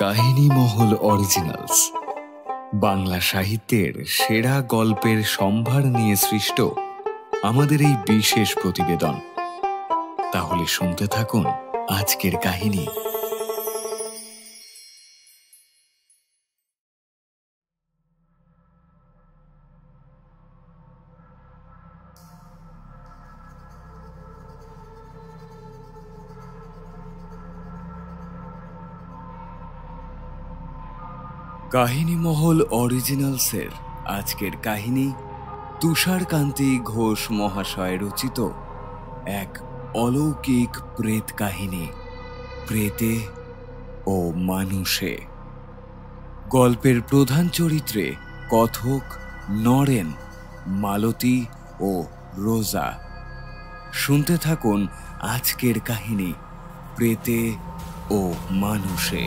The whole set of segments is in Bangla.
কাহিনী মহল অরিজিনালস বাংলা সাহিত্যের সেরা গল্পের সম্ভার নিয়ে সৃষ্ট আমাদের এই বিশেষ প্রতিবেদন। তাহলে শুনতে থাকুন আজকের কাহিনী। কাহিনী মহল অরিজিনালসের আজকের কাহিনী তুষারকান্তি ঘোষ মহাশয় রচিত এক অলৌকিক প্রেত কাহিনী, প্রেতে ও মানুষে। গল্পের প্রধান চরিত্রে কথক, নরেন, মালতী ও রোজা। শুনতে থাকুন আজকের কাহিনী প্রেতে ও মানুষে।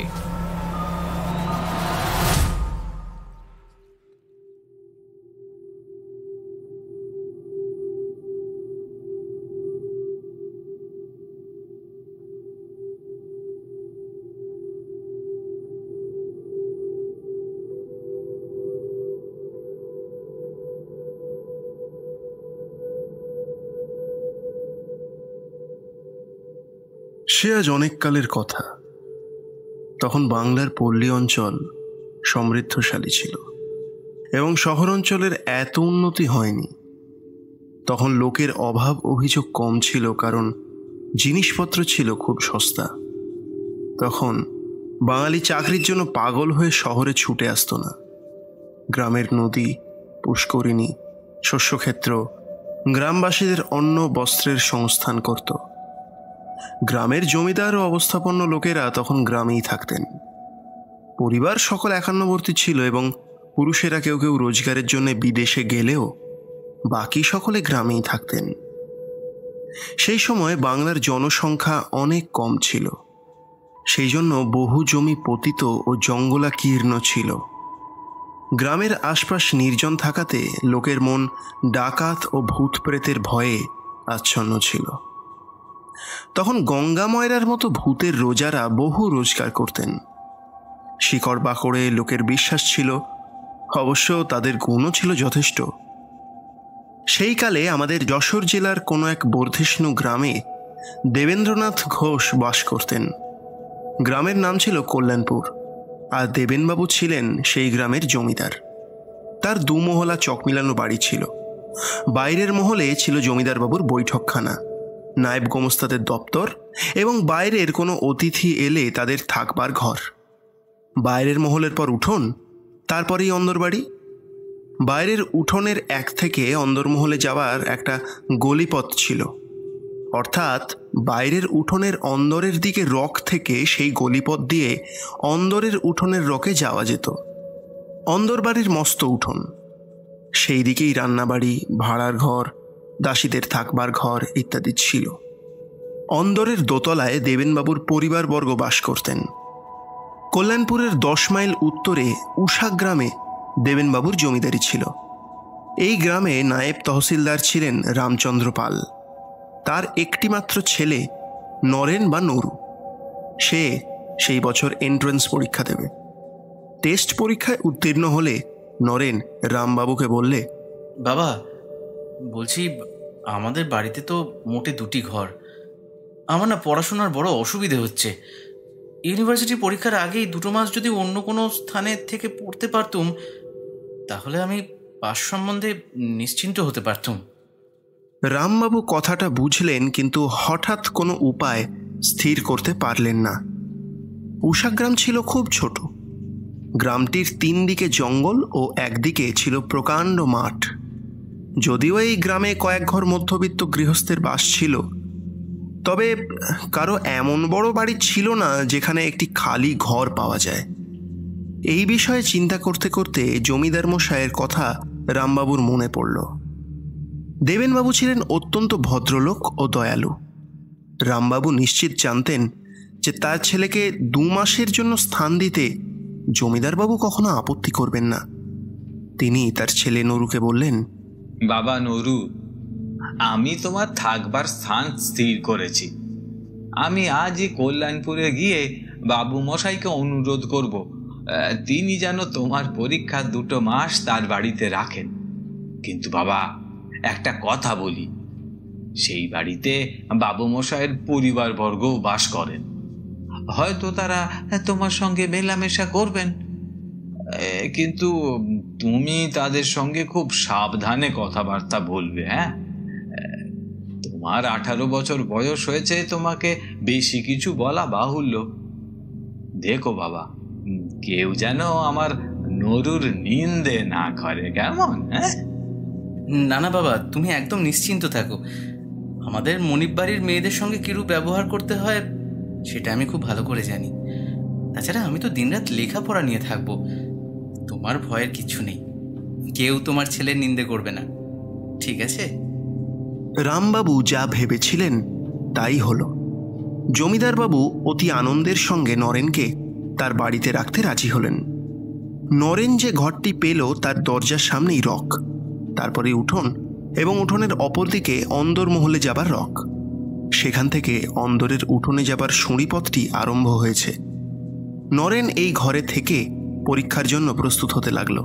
সে আজ অনেক কালের কথা। তখন বাংলার পল্লী অঞ্চল সমৃদ্ধশালী ছিল এবং শহর অঞ্চলের এত উন্নতি হয়নি। তখন লোকের অভাব অভিযোগ কম ছিল, কারণ জিনিসপত্র ছিল খুব সস্তা। তখন বাঙালি চাকরির জন্য পাগল হয়ে শহরে ছুটে আসতো না। গ্রামের নদী, পুষ্করিণী, শস্যক্ষেত্র গ্রামবাসীদের অন্ন বস্ত্রের সংস্থান করত। গ্রামের জমিদার ও অবস্থাপন্ন লোকেরা তখন গ্রামেই থাকতেন। পরিবার সকল একান্নবর্তী ছিল এবং পুরুষেরা কেউ কেউ রোজগারের জন্য বিদেশে গেলেও বাকি সকলে গ্রামেই থাকতেন। সেই সময় বাংলার জনসংখ্যা অনেক কম ছিল, সেই জন্য বহু জমি পতিত ও জঙ্গলাকীর্ণ ছিল। গ্রামের আশপাশ নির্জন থাকাতে লোকের মন ডাকাত ও ভূত প্রেতের ভয়ে আচ্ছন্ন ছিল। তখন গঙ্গা ময়রার মতো ভূতের রোজারা বহু রোজগার করতেন। শিকড় বাকড়ে লোকের বিশ্বাস ছিল, অবশ্য তাদের গুণও ছিল যথেষ্ট। সেই কালে আমাদের যশোর জেলার কোনো এক বর্ধিষ্ণু গ্রামে দেবেন্দ্রনাথ ঘোষ বাস করতেন। গ্রামের নাম ছিল কল্যাণপুর, আর দেবেনবাবু ছিলেন সেই গ্রামের জমিদার। তার দুমহলা চকমিলানো বাড়ি ছিল। বাইরের মহলে ছিল জমিদারবাবুর বৈঠকখানা, নায়েব গোমস্তাদের দপ্তর এবং বাইরের কোনো অতিথি এলে তাদের থাকবার ঘর। বাইরের মহলের পর উঠোন, তারপরেই অন্দরবাড়ি। বাইরের উঠোনের এক থেকে অন্দরমহলে যাওয়ার একটা গলিপথ ছিল, অর্থাৎ বাইরের উঠোনের অন্দরের দিকে রক থেকে সেই গলিপথ দিয়ে অন্দরের উঠোনের রকে যাওয়া যেত। অন্দরবাড়ির মস্ত উঠোন, সেই দিকেই রান্নাবাড়ি, ভাড়ার ঘর, দাসীদের থাকবার ঘর ইত্যাদি ছিল। অন্দরের দোতলায় দেবেনবাবুর পরিবারবর্গ বাস করতেন। কল্যাণপুরের 10 মাইল উত্তরে উষা গ্রামে দেবেনবাবুর জমিদারি ছিল। এই গ্রামে নায়েব তহসিলদার ছিলেন রামচন্দ্র পাল। তার একটি মাত্র ছেলে নরেন বা নরু। সে সেই বছর এন্ট্রান্স পরীক্ষা দেবে। টেস্ট পরীক্ষায় উত্তীর্ণ হলে নরেন রামবাবুকে বললে, বাবা, বলছি আমাদের বাড়িতে তো মোটে 2টি ঘর। আমার না পড়াশোনার বড় অসুবিধে হচ্ছে। ইউনিভার্সিটি পরীক্ষার আগেই 2 মাস যদি অন্য কোনো স্থানে থেকে পড়তে পারতুম, তাহলে আমি পাস সম্বন্ধে নিশ্চিন্ত হতে পারতুম। রামবাবু কথাটা বুঝলেন, কিন্তু হঠাৎ কোনো উপায় স্থির করতে পারলেন না। উষাগ্রাম ছিল খুব ছোট। গ্রামটির 3 দিকে জঙ্গল ও একদিকে ছিল প্রকাণ্ড মাঠ। যদিও এই গ্রামে কয়েক ঘর মধ্যবিত্ত গৃহস্থের বাস ছিল, তবে কারো এমন বড় বাড়ি ছিল না যেখানে একটি খালি ঘর পাওয়া যায়। এই বিষয়ে চিন্তা করতে করতে জমিদার মশাইয়ের কথা রামবাবুর মনে পড়ল। দেবেনবাবু ছিলেন অত্যন্ত ভদ্রলোক ও দয়ালু। রামবাবু নিশ্চিত জানতেন যে তার ছেলেকে 2 মাসের জন্য স্থান দিতে জমিদারবাবু কখনো আপত্তি করবেন না। তিনি তার ছেলে নরুকে বললেন, বাবা নরু, আমি তোমার থাকবার স্থান স্থির করেছি। আমি আজই কল্যাণপুরে গিয়ে বাবু মশাইকে অনুরোধ করব তিনি যেন তোমার পরীক্ষা 2 মাস তার বাড়িতে রাখেন। কিন্তু বাবা, একটা কথা বলি, সেই বাড়িতে বাবু মশাইয়ের পরিবারবর্গও বাস করেন। হয়তো তারা তোমার সঙ্গে মেলামেশা করবেন, কিন্তু তুমি তাদের সঙ্গে খুব সাবধানে কথাবার্তা বলবে। হ্যাঁ, তোমার 18 বছর বয়স হয়েছে, তোমাকে বেশি কিছু বলা বাহুল্য। দেখো বাবা, কেউ যেন আমার নরুর নিন্দে না করে, কেমন? হ্যাঁ, না না বাবা, তুমি একদম নিশ্চিন্ত থাকো। আমাদের মনিব বাড়ির মেয়েদের সঙ্গে কিরূপ ব্যবহার করতে হয় সেটা আমি খুব ভালো করে জানি। তাছাড়া আমি তো দিনরাত লেখাপড়া নিয়ে থাকবো, তোমার ভয়ের কিছু নেই। কেউ তোমার ছেলের নিন্দে করবে না, ঠিক আছে? রামবাবু যা ভেবেছিলেন তাই হল। জমিদারবাবু অতি আনন্দের সঙ্গে নরেনকে তার বাড়িতে রাখতে রাজি হলেন। নরেন যে ঘরটি পেল তার দরজার সামনেই রক, তারপরে উঠোন, এবং উঠোনের অপর দিকে অন্দর মহলে যাবার রক। সেখান থেকে অন্দরের উঠোনে যাবার সিঁড়িপথটি আরম্ভ হয়েছে। নরেন এই ঘরে থেকে পরীক্ষার জন্য প্রস্তুত হতে লাগলো।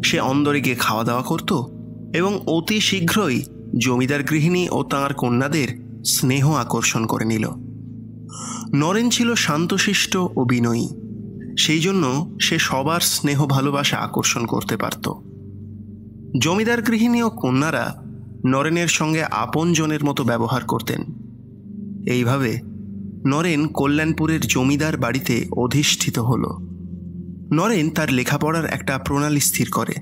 সে অন্দরে গিয়ে খাওয়া দাওয়া করত এবং অতি শীঘ্রই জমিদার গৃহিণী ও তাঁর কন্যাদের স্নেহ আকর্ষণ করে নিল। নরেন ছিল শান্তশিষ্ট ও বিনয়ী, সেই জন্য সে সবার স্নেহ ভালোবাসা আকর্ষণ করতে পারত। জমিদার গৃহিণী ও কন্যারা নরেনের সঙ্গে আপনজনের মতো ব্যবহার করতেন। এইভাবে নরেন কল্যাণপুরের জমিদার বাড়িতে অধিষ্ঠিত হল। নরেন তার লেখাপড়ার একটা প্রণালী স্থির করে।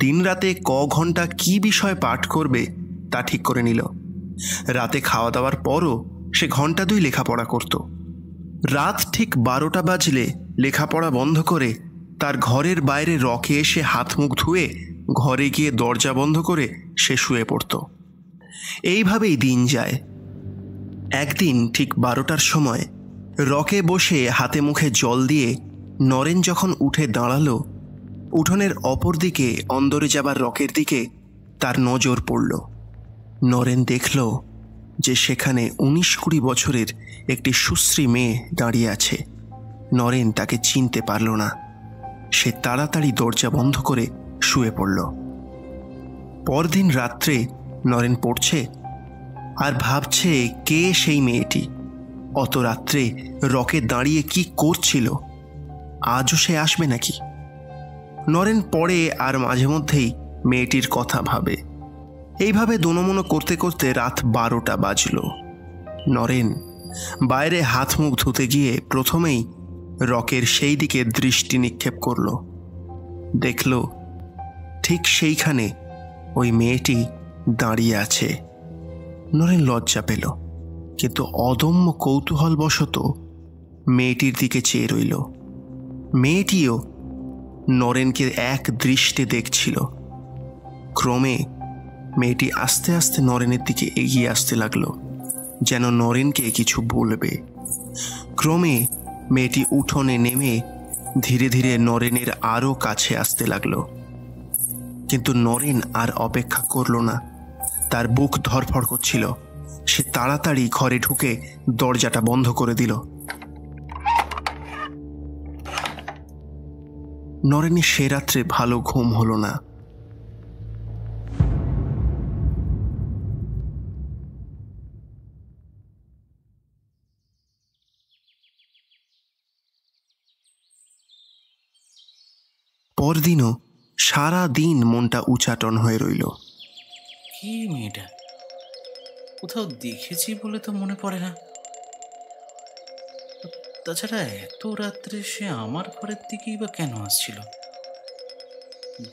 দিনরাতে ঘন্টা কি বিষয় পাঠ করবে তা ঠিক করে নিল। রাতে খাওয়া দাওয়ার পরও সে 2 ঘন্টা লেখাপড়া করত। রাত ঠিক 12টা বাজলে লেখাপড়া বন্ধ করে তার ঘরের বাইরে রকে এসে হাত মুখ ধুয়ে ঘরে গিয়ে দরজা বন্ধ করে সে শুয়ে পড়ত। এইভাবেই দিন যায়। একদিন ঠিক 12টার সময় রকে বসে হাতে মুখে জল দিয়ে নরেন যখন উঠে দাঁড়ালো, উঠোনের অপর দিকে অন্দরে যাবার রকের দিকে তার নজর পড়ল। নরেন দেখল যে সেখানে 19-20 বছরের একটি সুশ্রী মেয়ে দাঁড়িয়ে আছে। নরেন তাকে চিনতে পারল না। সে তাড়াতাড়ি দরজা বন্ধ করে শুয়ে পড়ল। পরদিন রাত্রে নরেন পড়ছে আর ভাবছে কে সেই মেয়েটি, অত রাত্রে রকে দাঁড়িয়ে কি করছিল, আজও সে আসবে নাকি? নরেন পড়ে আর মাঝে মধ্যেই মেয়েটির কথা ভাবে। এইভাবে দোনমনো করতে করতে রাত 12টা বাজল। নরেন বাইরে হাত মুখ ধুতে গিয়ে প্রথমেই রকের সেই দিকে দৃষ্টি নিক্ষেপ করল। দেখল ঠিক সেইখানে ওই মেয়েটি দাঁড়িয়ে আছে। নরেন লজ্জা পেল, কিন্তু অদম্য কৌতূহলবশত মেয়েটির দিকে চেয়ে রইল। মেয়েটিও নরেনকে এক দৃষ্টে দেখছিল। ক্রমে মেয়েটি আস্তে আস্তে নরেনের দিকে এগিয়ে আসতে লাগলো, যেন নরেনকে কিছু বলবে। ক্রমে মেয়েটি উঠোনে নেমে ধীরে ধীরে নরেনের আরও কাছে আসতে লাগলো। কিন্তু নরেন আর অপেক্ষা করল না। তার বুক ধড়ফড় করছিল। সে তাড়াতাড়ি ঘরে ঢুকে দরজাটা বন্ধ করে দিল। নরেনের সে রাত্রে ভালো ঘুম হলো না। পরদিনও সারা দিন মনটা উচাটন হয়ে রইল। কি মেয়েটা? কোথাও দেখেছি বলে তো মনে পড়ে না। তাছাড়া এত রাত্রে সে আমার ঘরের দিকেই বা কেন আসছিল?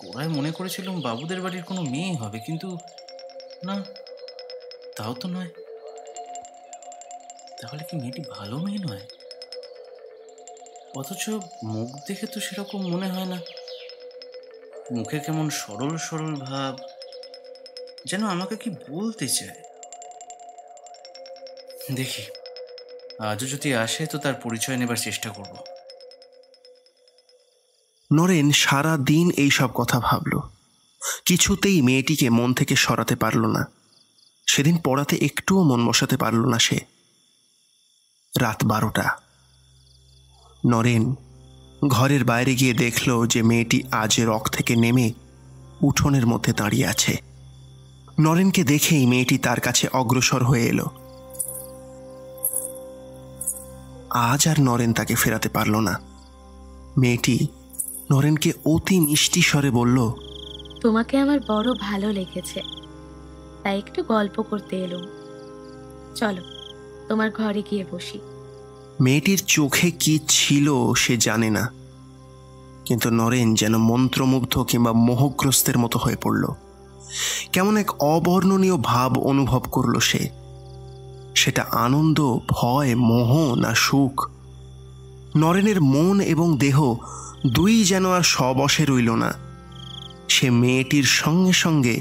গোড়ায় মনে করেছিলাম বাবুদের বাড়ির কোনো মেয়ে হবে, কিন্তু না, তাও তো নয়। তাহলে কি মেয়েটি ভালো মেয়ে নয়? অথচ মুখ দেখে তো সেরকম মনে হয় না। মুখে কেমন সরল সরল ভাব, যেন আমাকে কি বলতে চায়। দেখি, আজও যদি আসে তো তার পরিচয় নেবার চেষ্টা করব। নরেন সারা দিন এইসব কথা ভাবল। কিছুতেই মেয়েটিকে মন থেকে সরাতে পারল না। সেদিন পড়াতে একটুও মন বসাতে পারল না সে। রাত 12টা। নরেন ঘরের বাইরে গিয়ে দেখল যে মেয়েটি আজ রক থেকে নেমে উঠোনের মধ্যে দাঁড়িয়ে আছে। নরেনকে দেখেই মেয়েটি তার কাছে অগ্রসর হয়ে এলো। আজ আর নরেন তাকে ফেরাতে পারল না। মেয়েটি নরেনকে অতি মিষ্টি স্বরে বলল, তোমাকে আমার বড় ভালো লেগেছে, তাই একটু গল্প করতে এলুম। চলো তোমার ঘরে গিয়ে বসি। মেয়েটির চোখে কি ছিল সে জানে না, কিন্তু নরেন যেন মন্ত্রমুগ্ধ কিংবা মোহগ্রস্তের মতো হয়ে পড়ল। কেমন এক অবর্ণনীয় ভাব অনুভব করল সে। সেটা আনন্দ, ভয়, মোহ না সুখ? নরেনের মন এবং দেহ দুই যেন আর সবশে রইল না। সে মেয়েটির সঙ্গে সঙ্গে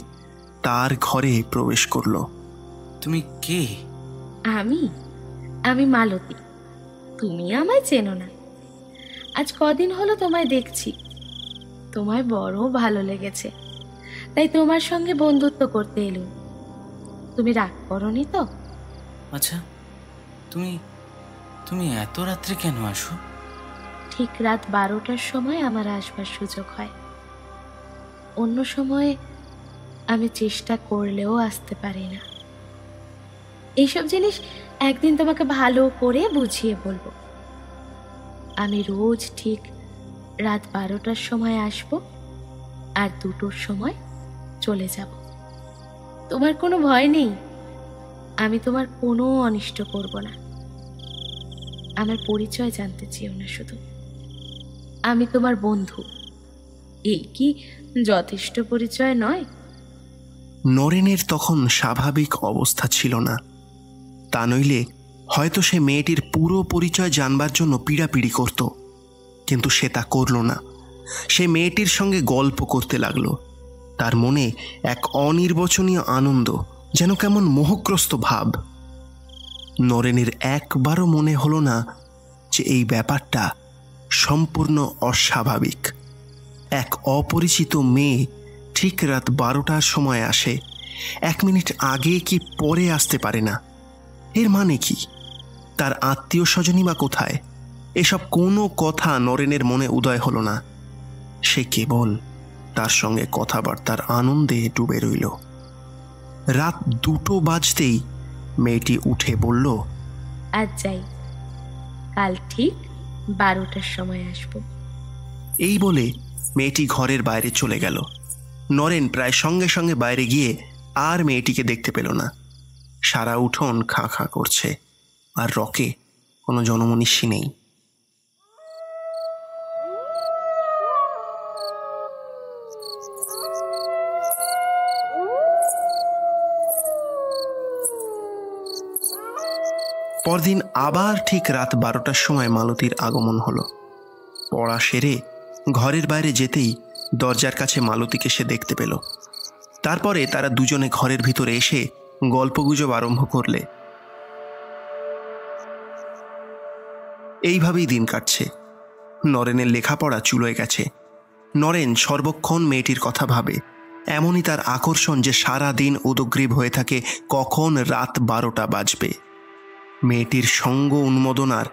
তার ঘরে প্রবেশ করল। তুমি কে? আমি মালতী। তুমি আমায় চেনো না। আজ কদিন হলো তোমায় দেখছি, তোমায় বড় ভালো লেগেছে, তাই তোমার সঙ্গে বন্ধুত্ব করতে এলুম। তুমি রাগ করনি তো? আচ্ছা, তুমি তুমি এত রাত্রে কেন আসো? ঠিক রাত 12টার সময় আমার আসবার সুযোগ হয়। অন্য সময় আমি চেষ্টা করলেও আসতে পারি না। এইসব জিনিস একদিন তোমাকে ভালো করে বুঝিয়ে বলবো। আমি রোজ ঠিক রাত 12টার সময় আসব আর 2টোর সময় চলে যাব। তোমার কোনো ভয় নেই, আমি তোমার কোনো অনিষ্ট করব না। আমার পরিচয় জানতে চেও না শুধু। আমি তোমার বন্ধু। এই কি যথেষ্ট পরিচয় নয়? নরেনের তখন স্বাভাবিক অবস্থা ছিল না। তা নইলে হয়তো সে মেয়েটির পুরো পরিচয় জানবার জন্য পীড়াপিড়ি করত, কিন্তু সে তা করল না। সে মেয়েটির সঙ্গে গল্প করতে লাগলো। তার মনে এক অনির্বচনীয় আনন্দ, যেন কেমন মোহগ্রস্ত ভাব। নরেনের একবারও মনে হলো না যে এই ব্যাপারটা সম্পূর্ণ অস্বাভাবিক। এক অপরিচিত মেয়ে ঠিক রাত 12টার সময় আসে, 1 মিনিট আগে কি পরে আসতে পারে না। এর মানে কি? তার আত্মীয় স্বজনই বা কোথায়? এসব কোনো কথা নরেনের মনে উদয় হলো না। সে কেবল তার সঙ্গে কথাবার্তার আনন্দে ডুবে রইল। রাত 2টো বাজতেই মেয়েটি উঠে বলল, আজ যাই, কাল ঠিক 12টার সময় আসব। এই বলে মেয়েটি ঘরের বাইরে চলে গেল। নরেন প্রায় সঙ্গে সঙ্গে বাইরে গিয়ে আর মেয়েটিকে দেখতে পেল না। সারা উঠোন খাঁ খাঁ করছে, আর রকে কোনো জনমনীষী নেই। পরদিন আবার ঠিক রাত 12টার সময় মালতীর আগমন হলো। পড়া সেরে ঘরের বাইরে যেতেই দরজার কাছে মালতীকে সে দেখতে পেল। তারপরে তারা দুজনে ঘরের ভিতরে এসে গল্পগুজব আরম্ভ করলে। এইভাবেই দিন কাটছে। নরেনের লেখাপড়া চুলোয় গেছে। নরেন সর্বক্ষণ মেয়েটির কথা ভাবে। এমনই তার আকর্ষণ যে সারা দিন উদগ্রীব হয়ে থাকে কখন রাত 12টা বাজবে। মেয়েটির সঙ্গ উন্মোদনার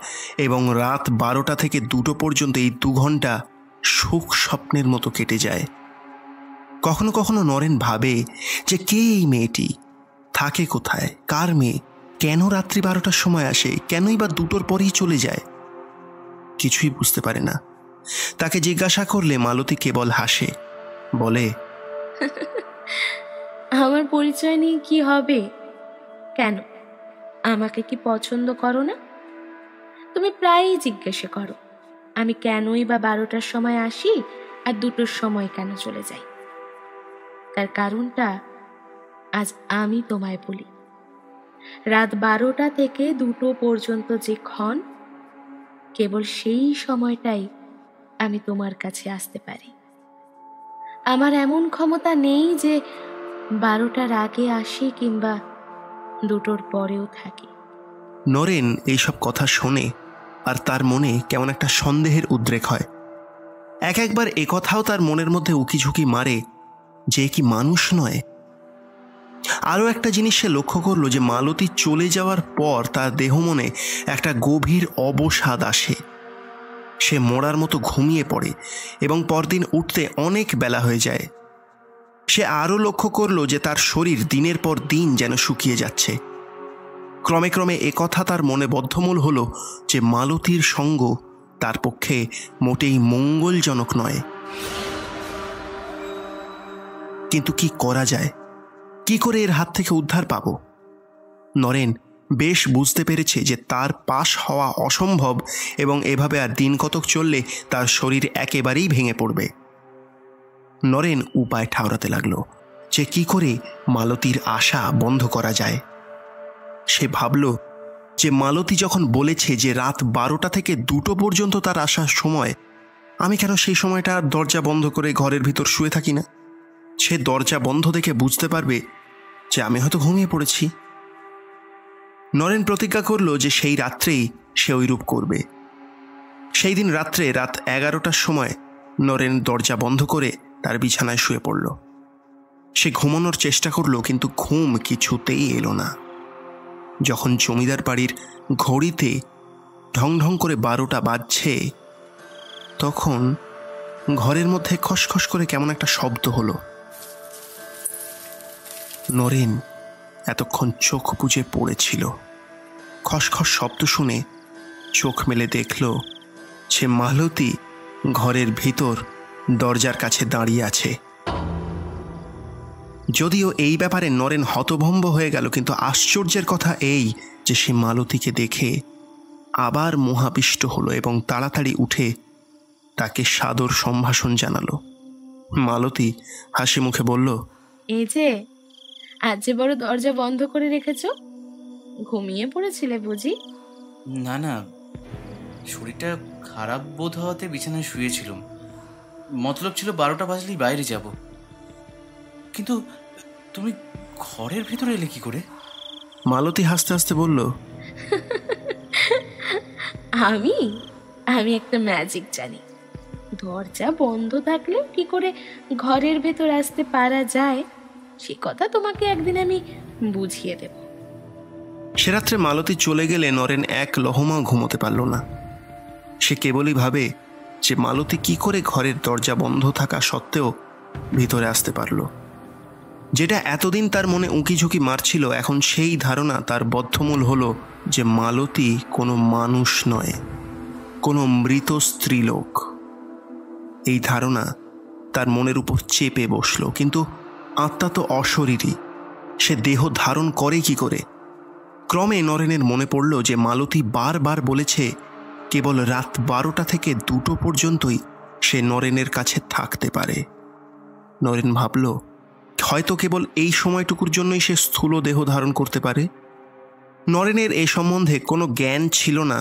এবং রাত 12টা থেকে 2টো পর্যন্ত এই 2 ঘন্টা সুখ স্বপ্নের মতো কেটে যায়। কখনো কখনো নরেন ভাবে যে কে এই মেয়েটি, থাকে কোথায়, কার মেয়ে, কেন রাত্রি 12টার সময় আসে, কেনই বা 2টোর পরেই চলে যায়। কিছুই বুঝতে পারে না। তাকে জিজ্ঞাসা করলে মালতী কেবল হাসে, বলে, আমার পরিচয় নিয়ে কি হবে? কেন, আমাকে কি পছন্দ করো না? তুমি প্রায়ই জিজ্ঞাসা করো আমি কেনই বা 12টার সময় আসি আর 2টোর সময় কেন চলে যাই। তার কারণটা আজ আমি তোমায় বলি। রাত 12টা থেকে 2টো পর্যন্ত যে ক্ষণ, কেবল সেই সময়টাই আমি তোমার কাছে আসতে পারি। আমার এমন ক্ষমতা নেই যে 12টার আগে আসি কিংবা 2টোর পরেও থাকি। নরেন এইসব কথা শোনে আর তার মনে কেমন একটা সন্দেহের উদ্রেক হয়। একবার একথাও তার মনের মধ্যে উকিঝুঁকি মারে যে কি মানুষ নয়। আরও একটা জিনিস সে লক্ষ্য করলো যে মালতী চলে যাওয়ার পর তার দেহ মনে একটা গভীর অবসাদ আসে। সে মরার মতো ঘুমিয়ে পড়ে এবং পরদিন উঠতে অনেক বেলা হয়ে যায়। সে আরও লক্ষ্য করল যে তার শরীর দিনের পর দিন যেন শুকিয়ে যাচ্ছে। ক্রমে ক্রমে একথা তার মনে বদ্ধমূল হল যে মালতীর সঙ্গ তার পক্ষে মোটেই মঙ্গলজনক নয়। কিন্তু কি করা যায়? কি করে এর হাত থেকে উদ্ধার পাব? নরেন বেশ বুঝতে পেরেছে যে তার পাশ হওয়া অসম্ভব এবং এভাবে আর দিন কতক চললে তার শরীর একেবারেই ভেঙে পড়বে। নরেন উপায় ঠাউরাতে লাগলো যে কি করে মালতীর আশা বন্ধ করা যায়। সে ভাবল যে মালতী যখন বলেছে যে রাত 12টা থেকে 2টো পর্যন্ত তার আসার সময়, আমি কেন সেই সময়টা দরজা বন্ধ করে ঘরের ভিতর শুয়ে থাকি না? সে দরজা বন্ধ দেখে বুঝতে পারবে যে আমি হয়তো ঘুমিয়ে পড়েছি। নরেন প্রতিজ্ঞা করল যে সেই রাত্রেই সে ওইরূপ করবে। সেই দিন রাত্রে রাত 11টার সময় নরেন দরজা বন্ধ করে তার বিছানায় শুয়ে পড়ল। সে ঘুমানোর চেষ্টা করল, কিন্তু ঘুম কিছুতেই এলো না। যখন জমিদার বাড়ির ঘড়িতে ঢং ঢং করে 12টা বাজছে, তখন ঘরের মধ্যে খসখস করে কেমন একটা শব্দ হলো। নরেন এতক্ষণ চোখ বুজে পড়েছিল। খসখস শব্দ শুনে চোখ মেলে দেখল যে মালতী ঘরের ভিতর দরজার কাছে দাঁড়িয়ে আছে। যদিও এই ব্যাপারে নরেন হতভম্ব হয়ে গেল, কিন্তু আশ্চর্যের কথা এই যে সে মালতীকে দেখে আবার মোহাবিষ্ট হলো এবং তাড়াতাড়ি উঠে তাকে সাদর সম্ভাষণ জানালো। মালতী হাসি মুখে বলল, এই যে আজ যে বড় দরজা বন্ধ করে রেখেছ, ঘুমিয়ে পড়েছিলে বুঝি? না না, শরীরটা খারাপ বোধ হওয়াতে বিছানায় শুয়েছিলাম। মতলব ছিল 12টা বাজলেই বাইরে যাব। কিন্তু তুমি ঘরের ভিতরে এলে কি করে? মালতী হাসতে হাসতে বলল, আমি আমি একটা ম্যাজিক জানি। দরজা বন্ধ থাকলে কি করে ঘরের ভেতর আসতে পারা যায় সে কথা তোমাকে একদিন আমি বুঝিয়ে দেব। সে রাত্রে মালতী চলে গেলে নরেন এক লহমাও ঘুমোতে পারল না। সে কেবলই ভাবে যে মালতী কি করে ঘরের দরজা বন্ধ থাকা সত্ত্বেও ভিতরে আসতে পারল। যেটা এতদিন তার মনে উঁকি ঝুঁকি মারছিল, এখন সেই ধারণা তার বদ্ধমূল হলো যে মালতী কোনো মানুষ নয়, কোনো মৃত স্ত্রীলোক। এই ধারণা তার মনের উপর চেপে বসল। কিন্তু আত্মা তো অশরীরী, সে দেহ ধারণ করে কি করে? ক্রমে নরেনের মনে পড়ল যে মালতী বারবার বলেছে কেবল রাত 12টা থেকে 2টো পর্যন্তই সে নরেনের কাছে থাকতে পারে। নরেন ভাবল হয়তো কেবল এই সময়টুকুর জন্যই সে স্থূল দেহ ধারণ করতে পারে। নরেনের এ সম্বন্ধে কোনো জ্ঞান ছিল না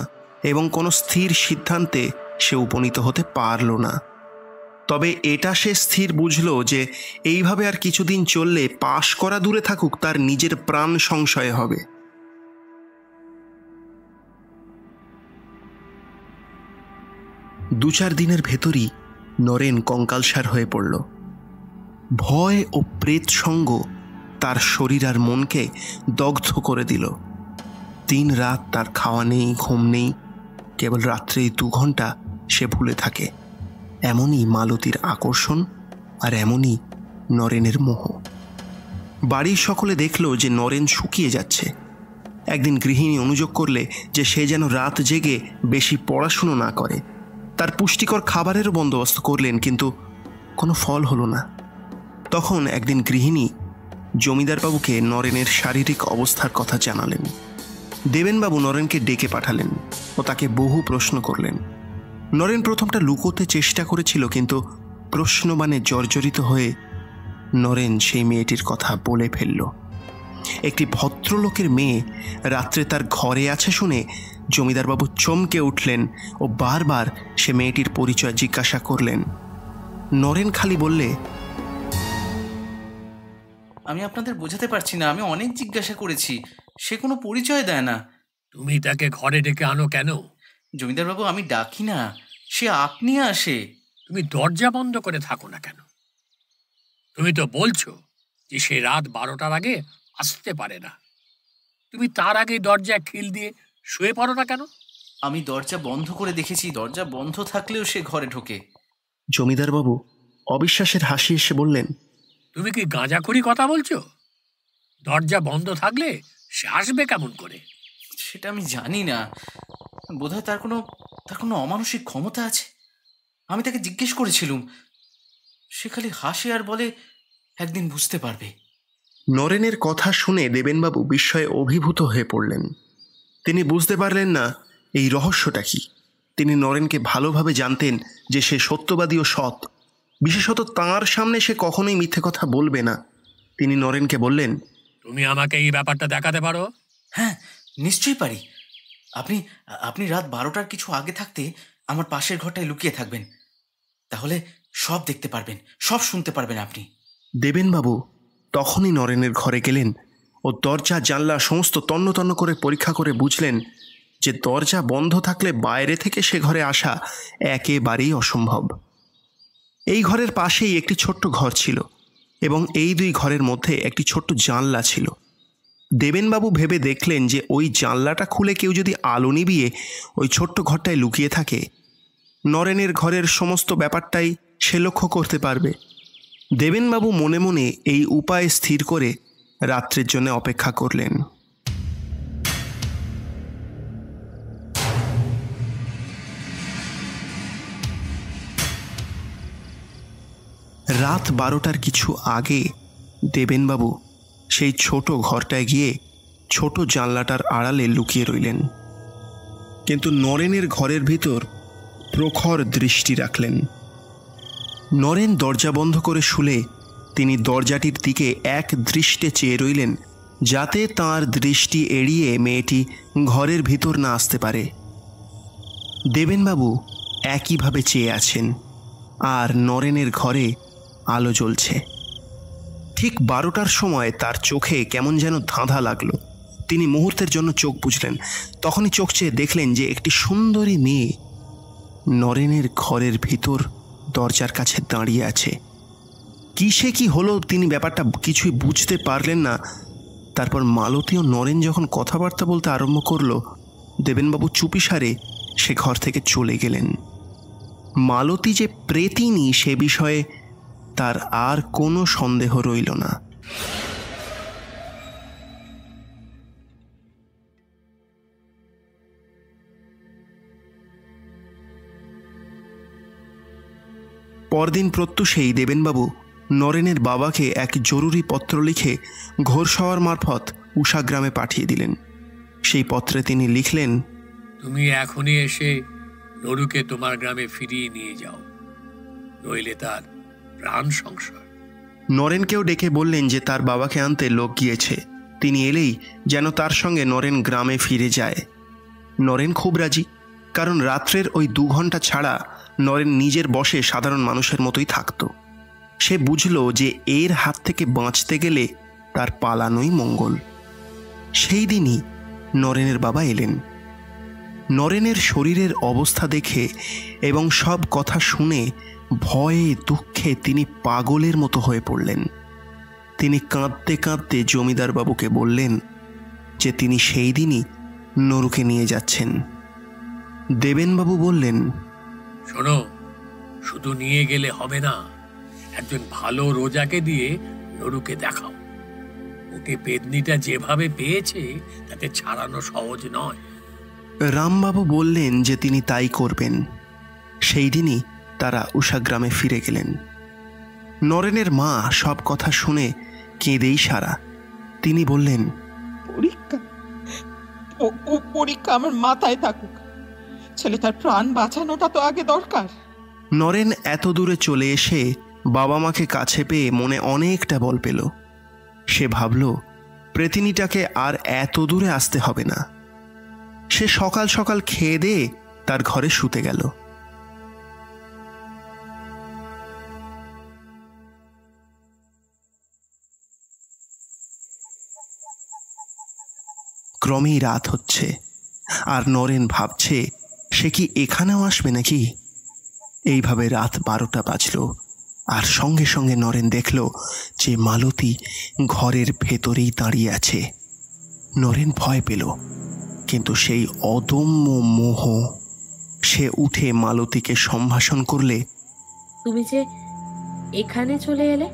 এবং কোনো স্থির সিদ্ধান্তে সে উপনীত হতে পারল না। তবে এটা সে স্থির বুঝল যে এইভাবে আর কিছুদিন চললে পাশ করা দূরে থাকুক, তার নিজের প্রাণ সংশয় হবে। 2-4 দিনের ভেতরই নরেন কঙ্কালসার হয়ে পড়ল। ভয় ও প্রেত সঙ্গ তার শরীর আর মনকে দগ্ধ করে দিল। 3 রাত তার খাওয়া নেই, ঘুম নেই, কেবল রাত্রে 2 ঘন্টা সে ভুলে থাকে। এমনই মালতীর আকর্ষণ আর এমনই নরেনের মোহ। বাড়ির সকলে দেখল যে নরেন শুকিয়ে যাচ্ছে। একদিন গৃহিণী অনুযোগ করলে যে সে যেন রাত জেগে বেশি পড়াশুনো না করে। তার পুষ্টিকর খাবারেরও বন্দোবস্ত করলেন, কিন্তু কোনো ফল হলো না। তখন একদিন গৃহিণী জমিদারবাবুকে নরেনের শারীরিক অবস্থার কথা জানালেন। দেবেনবাবু নরেনকে ডেকে পাঠালেন ও তাকে বহু প্রশ্ন করলেন। নরেন প্রথমটা লুকোতে চেষ্টা করেছিল, কিন্তু প্রশ্নবাণে জর্জরিত হয়ে নরেন সেই মেয়েটির কথা বলে ফেলল। একটি ভদ্রলোকের মেয়ে রাত্রে তার ঘরে আছে শুনে জমিদারবাবু চমকে উঠলেন ও বারবার সে মেয়েটির পরিচয় জিজ্ঞাসা করলেন। নরেন খালি বললে, আমি আপনাদের বোঝাতে পারছি না, আমি অনেক জিজ্ঞাসা করেছি, সে কোনো পরিচয় দেয় না। তুমি তাকে ঘরে ডেকে আনো কেন? জমিদারবাবু, আমি ডাকি না, সে আপনি আসে। তুমি দরজা বন্ধ করে থাকো না কেন? তুমি তো বলছো যে সে রাত 12টার আগে আসতে পারে না। তুমি তার আগে দরজা খিল দিয়ে শুয়ে পড়ো না কেন? আমি দরজা বন্ধ করে দেখেছি, দরজা বন্ধ থাকলেও সে ঘরে ঢোকে। জমিদার বাবু অবিশ্বাসের হাসি এসে বললেন, তুমি কি গাঁজাখড়ি কথা বলছো? দরজা বন্ধ থাকলে সে আসবে কেমন করে? সেটা আমি জানি না, বোধহয় তার কোনো অমানসিক ক্ষমতা আছে। আমি তাকে জিজ্ঞেস করেছিলুম, সে খালি হাসে আর বলে একদিন বুঝতে পারবে। নরেনের কথা শুনে দেবেনবাবু বিস্ময়ে অভিভূত হয়ে পড়লেন। তিনি বুঝতে পারলেন না এই রহস্যটা কি। তিনি নরেনকে ভালোভাবে জানতেন যে সে সত্যবাদী ও সৎ, বিশেষত তাঁর সামনে সে কখনোই মিথ্যে কথা বলবে না। তিনি নরেনকে বললেন, তুমি আমাকে এই ব্যাপারটা দেখাতে পারো? হ্যাঁ, নিশ্চয়ই পারি। আপনি আপনি রাত 12টার কিছু আগে থাকতে আমার পাশের ঘরটায় লুকিয়ে থাকবেন, তাহলে সব দেখতে পারবেন, সব শুনতে পারবেন আপনি। দেবেনবাবু তখনই নরেনের ঘরে গেলেন ও দরজা জানলা সমস্ত তন্ন তন্ন করে পরীক্ষা করে বুঝলেন যে দরজা বন্ধ থাকলে বাইরে থেকে সে ঘরে আসা একেবারেই অসম্ভব। এই ঘরের পাশেই একটি ছোট্ট ঘর ছিল এবং এই দুই ঘরের মধ্যে একটি ছোট্ট জানলা ছিল। দেবেনবাবু ভেবে দেখলেন যে ওই জানলাটা খুলে কেউ যদি আলো নিভিয়ে ওই ছোট্ট ঘরটায় লুকিয়ে থাকে, নরেনের ঘরের সমস্ত ব্যাপারটাই সে লক্ষ্য করতে পারবে। দেবেনবাবু মনে মনে এই উপায় স্থির করে রাত্রের জন্য অপেক্ষা করলেন। রাত 12টার কিছু আগে দেবেনবাবু সেই ছোট ঘরটায় গিয়ে ছোট জানলাটার আড়ালে লুকিয়ে রইলেন, কিন্তু নরেনের ঘরের ভিতর প্রখর দৃষ্টি রাখলেন। নরেন দরজা বন্ধ করে শুলে তিনি দরজাটির দিকে এক দৃষ্টে চেয়ে রইলেন, যাতে তাঁর দৃষ্টি এড়িয়ে মেয়েটি ঘরের ভিতর না আসতে পারে। দেবেনবাবু একইভাবে চেয়ে আছেন, আর নরেনের ঘরে আলো জ্বলছে। ঠিক 12টার সময় তার চোখে কেমন যেন ধাঁধা লাগলো। তিনি মুহূর্তের জন্য চোখ বুজলেন। তখনই চোখ চেয়ে দেখলেন যে একটি সুন্দরী মেয়ে নরেনের ঘরের ভিতর দরজার কাছে দাঁড়িয়ে আছে। কিসে কি হলো তিনি ব্যাপারটা কিছুই বুঝতে পারলেন না। তারপর মালতী ও নরেন যখন কথাবার্তা বলতে আরম্ভ করলো, দেবেনবাবু চুপিসারে সে ঘর থেকে চলে গেলেন। মালতী যে প্রেতিনী সে বিষয়ে তার আর কোনো সন্দেহ রইল না। পরদিন প্রত্যুষেই দেবেনবাবু নরেনের বাবাকে এক জরুরি পত্র লিখে ঘোড়সওয়ার মারফত উষাগ্রামে পাঠিয়ে দিলেন। সেই পত্রে তিনি লিখলেন, তুমি এখনই এসে নরুকে তোমার গ্রামে ফিরিয়ে নিয়ে যাও, নইলে তার প্রাণ সংশয়। নরেনকেও ডেকে বললেন যে তার বাবাকে আনতে লোক গিয়েছে, তিনি এলেই যেন তার সঙ্গে নরেন গ্রামে ফিরে যায়। নরেন খুব রাজি, কারণ রাত্রের ওই 2 ঘন্টা ছাড়া নরেন নিজের বশে সাধারণ মানুষের মতোই থাকত। সে বুঝল যে এর হাত থেকে বাঁচতে গেলে তার পালানোই মঙ্গল। সেই দিনই নরেনের বাবা এলেন। নরেনের শরীরের অবস্থা দেখে এবং সব কথা শুনে ভয়ে দুঃখে তিনি পাগলের মতো হয়ে পড়লেন। তিনি কাঁদতে কাঁদতে জমিদার বাবুকে বললেন যে তিনি সেই দিনই নরুকে নিয়ে যাচ্ছেন। দেবেনবাবু বললেন, শোনো, শুধু নিয়ে গেলে হবে না, একজন ভালো রোজাকে দিয়ে নরুকে দেখাও। ওকে পেদনিটা যেভাবে পেয়েছে তাকে ছাড়ানো সহজ নয়। রামবাবু বললেন যে তিনি তাই করবেন। সেই দিনই তারা উষাগ্রামে ফিরে গেলেন। নরেনের মা সব কথা শুনে কেঁদেই সারা। তিনি বললেন, পরীক্ষা আমার মাথায় থাকুক, ছেলেটার প্রাণ বাঁচানোটা তো আগে দরকার। নরেন এত দূরে চলে এসে বাবা মাকে কাছে পেয়ে মনে অনেকটা বল পেল। সে ভাবল প্রেতিনীটাকে আর এত দূরে আসতে হবে না। সে সকাল সকাল খেয়ে দিয়ে তার ঘরে শুতে গেল। ক্রমেই রাত হচ্ছে, আর নরেন ভাবছে সে কি এখানেও আসবে নাকি। এইভাবে রাত 12টা বাজল, আর সঙ্গে সঙ্গে নরেন দেখল যে মালতী ঘরের ভেতরেই দাঁড়িয়ে আছে। নরেন ভয় পেল। কিন্তু সেই অদম্য মোহ। সে উঠে মালতীকে সম্ভাষণ করলে, তুমি যে এখানে চলে এলে,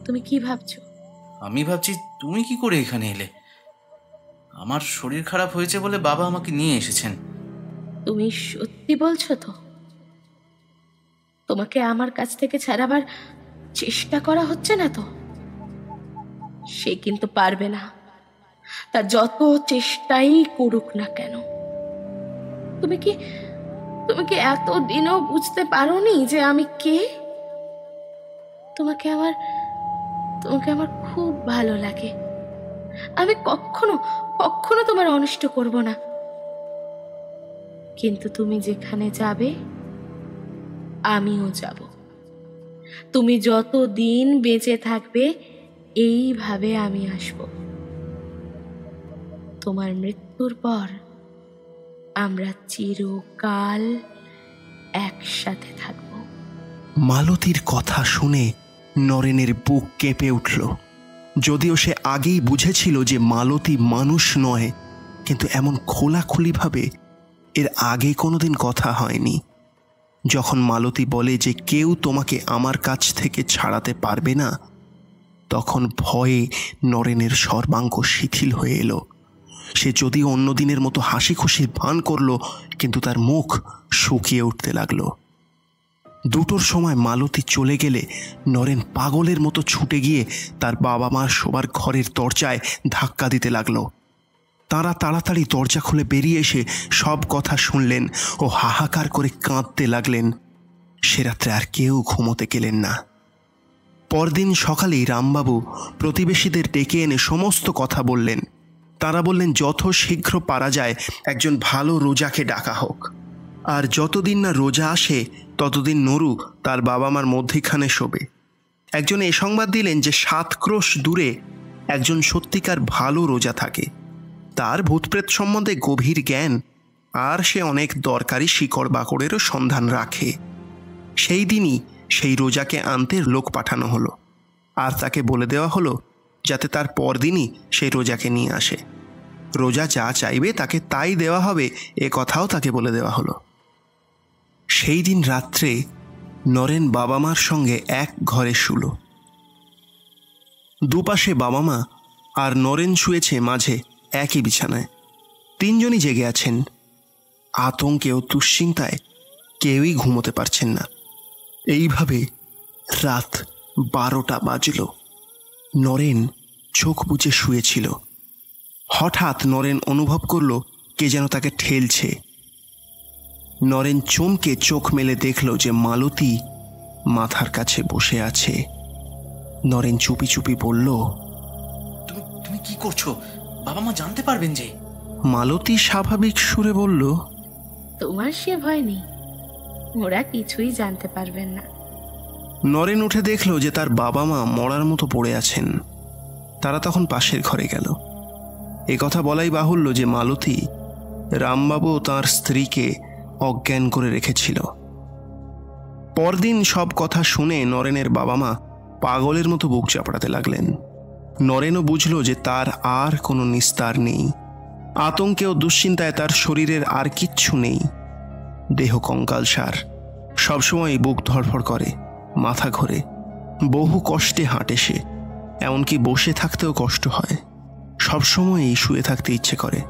তুমি কি ভাবছো? আমি ভাবছি তুমি কি করে এখানে এলে। আমার শরীর খারাপ হয়েছে বলে বাবা আমাকে নিয়ে এসেছেন। তুমি সত্যি বলছো তো? তোমাকে আমার কাছ থেকে ছাড়াবার চেষ্টা করা হচ্ছে না তো? সে কিন্তু পারবে না, তার যত চেষ্টাই করুক না কেন। তুমি কি এতদিনও বুঝতে পারোনি যে আমি কে? তোমাকে আমার খুব ভালো লাগে। আমি কখনো তোমার অনিষ্ট করব না। কিন্তু তুমি যেখানে যাবে আমিও যাব। তুমি যতদিন বেঁচে থাকবে এইভাবে আমি আসব। তোমার মৃত্যুর পর আমরা চিরকাল একসাথে থাকব। মালতীর কথা শুনে নরেনের বুক কেঁপে উঠল। যদিও সে আগেই বুঝেছিল যে মালতী মানুষ নয়, কিন্তু এমন খোলাখুলিভাবে এর আগে কোনোদিন কথা হয়নি। যখন মালতী বলে যে কেউ তোমাকে আমার কাছ থেকে ছাড়াতে পারবে না, তখন ভয়ে নরেনের সর্বাঙ্গ শিথিল হয়ে এলো। সে যদিও অন্যদিনের মতো হাসি খুশির ভান করল, কিন্তু তার মুখ শুকিয়ে উঠতে লাগলো। 2টোর সময় মালতী চলে গেলে নরেন পাগলের মতো ছুটে গিয়ে তার বাবা মার শোবার ঘরের দরজায় ধাক্কা দিতে লাগলো। তারা তাড়াতাড়ি দরজা খুলে বেরিয়ে এসে সব কথা শুনলেন ও হাহাকার করে কাঁদতে লাগলেন। সে রাত্রে আর কেউ ঘুমোতে গেলেন না। পরদিন সকালেই রামবাবু প্রতিবেশীদের ডেকে এনে সমস্ত কথা বললেন। তারা বললেন যত শীঘ্র পারা যায় একজন ভালো রোজাকে ডাকা হোক, আর যতদিন না রোজা আসে ততদিন নরু তার বাবা মার মধ্যিখানে শোবে। একজন এ সংবাদ দিলেন যে 7 ক্রোশ দূরে একজন সত্যিকার ভালো রোজা থাকে। তার ভূতপ্রেত সম্বন্ধে গভীর জ্ঞান, আর সে অনেক দরকারি শিকড় বাকড়েরও সন্ধান রাখে। সেই দিনই সেই রোজাকে আনতে লোক পাঠানো হলো, আর তাকে বলে দেওয়া হলো যাতে তার পরদিনই সেই রোজাকে নিয়ে আসে। রোজা যা চাইবে তাকে তাই দেওয়া হবে, এ কথাও তাকে বলে দেওয়া হলো। সেই দিন রাত্রে নরেন বাবা মার সঙ্গে এক ঘরে শুল। দুপাশে বাবা মা আর নরেন শুয়েছে মাঝে একই বিছানায়। 3 জনই জেগে আছেন। আতঙ্কে ও দুশ্চিন্তায় কেউই ঘুমোতে পারছেন না। এইভাবে রাত 12টা বাজল। নরেন চোখ বুজে শুয়েছিল। হঠাৎ নরেন অনুভব করল কে যেন তাকে ঠেলছে। নরেন চমকে চোখ মেলে দেখল যে মালতী মাথার কাছে বসে আছে। নরেন চুপি চুপি বলল, তুমি কি করছো? বাবা মা জানতে পারবেন যে? মালতী স্বাভাবিক সুরে বলল, তোমার সে ভয় নেই, ওরা কিছুই জানতে পারবেন না। নরেন উঠে দেখল যে তার বাবা মা মরার মতো পড়ে আছেন। তারা তখন পাশের ঘরে গেল। এ কথা বলাই বাহুল্য যে মালতী রামবাবু তাঁর স্ত্রীকে অজ্ঞান করে রেখেছিল। পরদিন সব কথা শুনে নরেনের বাবা মা পাগলের মতো বুক চাপড়াতে লাগলেন। নরেনও বুঝল যে তার আর কোনো নিস্তার নেই। আতঙ্কে ও দুশ্চিন্তায় তার শরীরের আর কিচ্ছু নেই। দেহ কঙ্কালসার, সবসময় বুক ধড়ফড় করে, মাথা ঘোরে, বহু কষ্টে হাঁটে সে, এমনকি বসে থাকতেও কষ্ট হয়। সবসময়ই শুয়ে থাকতে ইচ্ছে করে।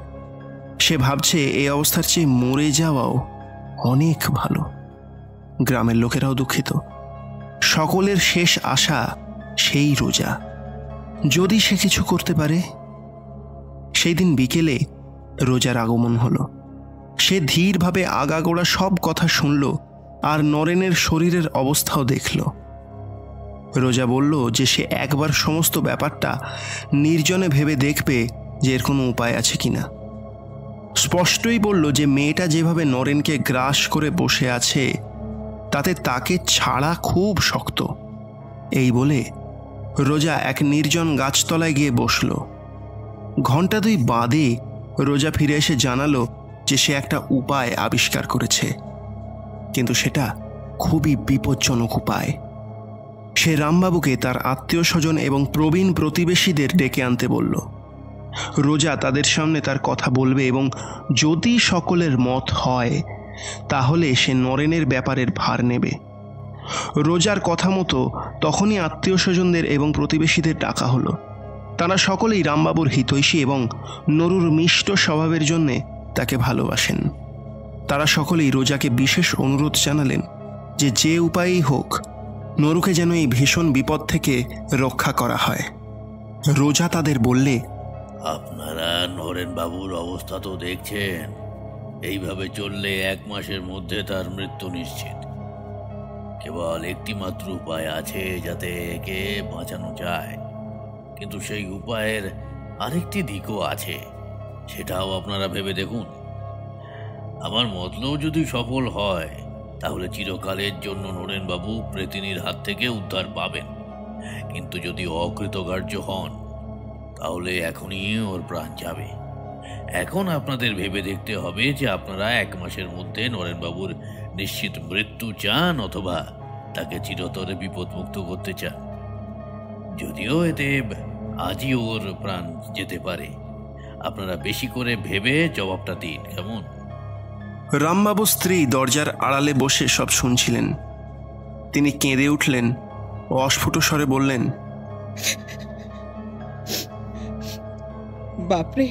সে ভাবছে এই অবস্থার চেয়ে মরে যাওয়াও অনেক ভালো। গ্রামের লোকেরাও দুঃখিত। সকলের শেষ আশা সেই রোজা, যদি সে কিছু করতে পারে। সেই দিন বিকেলে রোজার আগমন হলো। সে ধীরভাবে আগাগোড়া সব কথা শুনল, আর নরেনের শরীরের অবস্থাও দেখল। রোজা বলল যে সে একবার সমস্ত ব্যাপারটা নির্জনে ভেবে দেখবে যে এর কোনো উপায় আছে কিনা। স্পষ্টই বলল যে মেয়েটা যেভাবে নরেনকে গ্রাস করে বসে আছে তাতে তাকে ছাড়া খুব শক্ত। এই বলে রোজা এক নির্জন গাছতলায় গিয়ে বসল। ঘণ্টা 2 বাদে রোজা ফিরে এসে জানালো যে সে একটা উপায় আবিষ্কার করেছে, কিন্তু সেটা খুবই বিপজ্জনক উপায়। সে রামবাবুকে তার আত্মীয় স্বজন এবং প্রবীণ প্রতিবেশীদের ডেকে আনতে বলল। রোজা তাদের সামনে তার কথা বলবে এবং যদি সকলের মত হয় তাহলে সে নরেনের ব্যাপারের ভার নেবে। রোজার কথা মতো তখনই আত্মীয় স্বজনদের এবং প্রতিবেশীদের ডাকা হলো। তারা সকলেই রামবাবুর হিতৈষী এবং নরুর মিষ্ট স্বভাবের জন্যে তাকে ভালোবাসেন। তারা সকলেই রোজাকে বিশেষ অনুরোধ জানালেন যে যে উপায়েই হোক নরুকে যেন এই ভীষণ বিপদ থেকে রক্ষা করা হয়। রোজা তাদের বললে, আপনারা নরেন বাবুর অবস্থা তো দেখছেন, এইভাবে চললে 1 মাসের মধ্যে তার মৃত্যু নিশ্চিত। কেবল একটি মাত্র উপায় আছে যাতে একে বাঁচানো যায়, কিন্তু সেই উপায়ের আরেকটি দিকও আছে, সেটাও আপনারা ভেবে দেখুন। আমার মতলব যদি সফল হয় তাহলে চিরকালের জন্য নরেন বাবু প্রেতিনীর হাত থেকে উদ্ধার পাবেন, কিন্তু যদি অকৃতকার্য হন তাহলে এখনই ওর প্রাণ যাবে। এখন আপনাদের ভেবে দেখতে হবে যে আপনারা 1 মাসের মধ্যে নরেন বাবুর নিশ্চিত মৃত্যু চান অথবা তাকে চিরতরে বিপদমুক্ত করতে চান। যদিও এতে আজই ওর প্রাণ যেতে পারে, আপনারা বেশি করে ভেবে জবাবটা দিন, কেমন? রামবাবু স্ত্রী দরজার আড়ালে বসে সব শুনছিলেন। তিনি কেঁদে উঠলেন ও অস্ফুট স্বরে বললেন, বাপরে,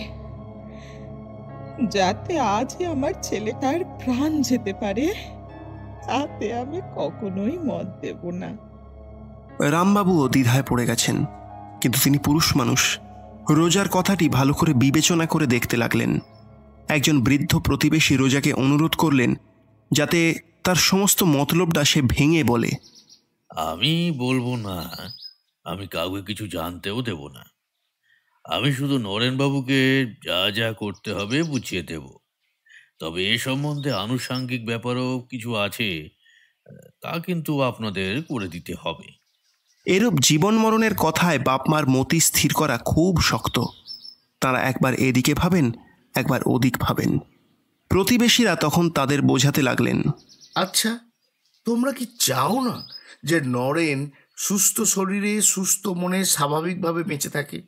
যাতে আজই আমার ছেলেটার প্রাণ যেতে পারে তাতে আমি কখনোই মত দেব না। রামবাবুও দ্বিধায় পড়ে গেছেন, কিন্তু তিনি পুরুষ মানুষ। রোজার কথাটি ভালো করে বিবেচনা করে দেখতে লাগলেন। একজন বৃদ্ধ প্রতিবেশী রোজাকে অনুরোধ করলেন যাতে তার সমস্ত মতলবটা সে ভেঙে বলে। আমি বলবো না, আমি কাউকে কিছু জানতেও দেব না। আমি শুধু নরেন বাবুকে যা যা করতে হবে বুঝিয়ে দেব। তবে এ সম্বন্ধে আনুষাঙ্গিক ব্যাপারও কিছু আছে, তা কিন্তু আপনাদের করে দিতে হবে। এরূপ জীবন মরণের কথায় বাপমার মতি স্থির করা খুব শক্ত। তারা একবার এদিকে ভাবেন, একবার ওদিক ভাবেন। প্রতিবেশীরা তখন তাদের বোঝাতে লাগলেন, আচ্ছা, তোমরা কি চাও না যে নরেন সুস্থ শরীরে সুস্থ মনে স্বাভাবিকভাবে বেঁচে থাকে?